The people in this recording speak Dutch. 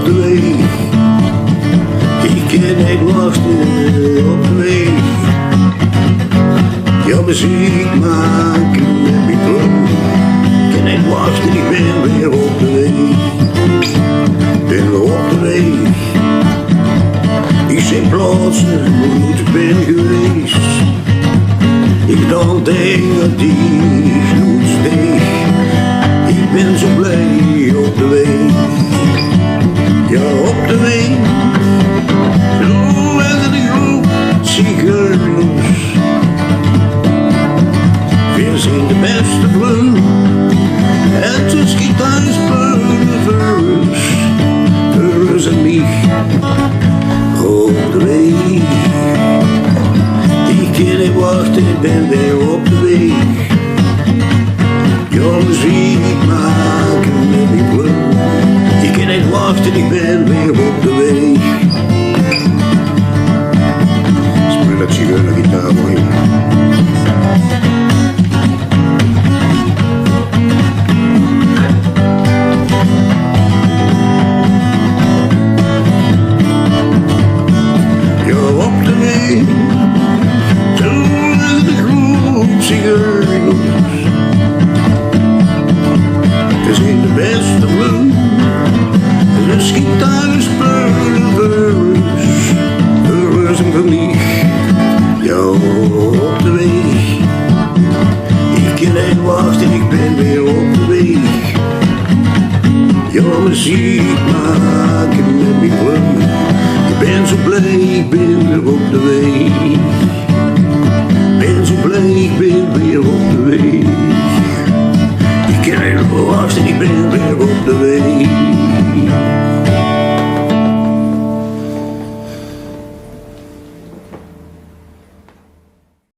op de weeg. Ik kan niet wachten op de weeg. Ja, muziek maken met mijn vrun. Ik kan niet wachten, ik ben weer op de weeg. Ben weer op de weeg. Ik zeg plaatse, hoe ik ben geweest. Ik dan tegen die gloedsteeg. Ik ben zo blij op de weeg. Ja, op de weeg. Zo en de groep zigeuners. Veer zijn de beste vrun. Het is gitare, speule, veur en miech. Op de weeg. Ik kan niet wachten, ik ben weer op de weeg. Ja, muziek maken met die vrun. Ik kan niet wachten, ik ben weer op de weeg. Speel dat zigeuner gitaar voor je. Ja, op de weeg. Toen is de groep zigeuners. We zijn de beste vrun. Dus gitare, speule, veur en miech. Ja, op de weeg. Ik kan niet wachten, ik ben weer op de weeg. Ja, muziek maken met mijn vrun. Ik ben zo blij, ik ben weer op de weeg. Ben zo blij, ik ben weer op de weeg. Ik kan niet wachten, ik ben weer op de weeg.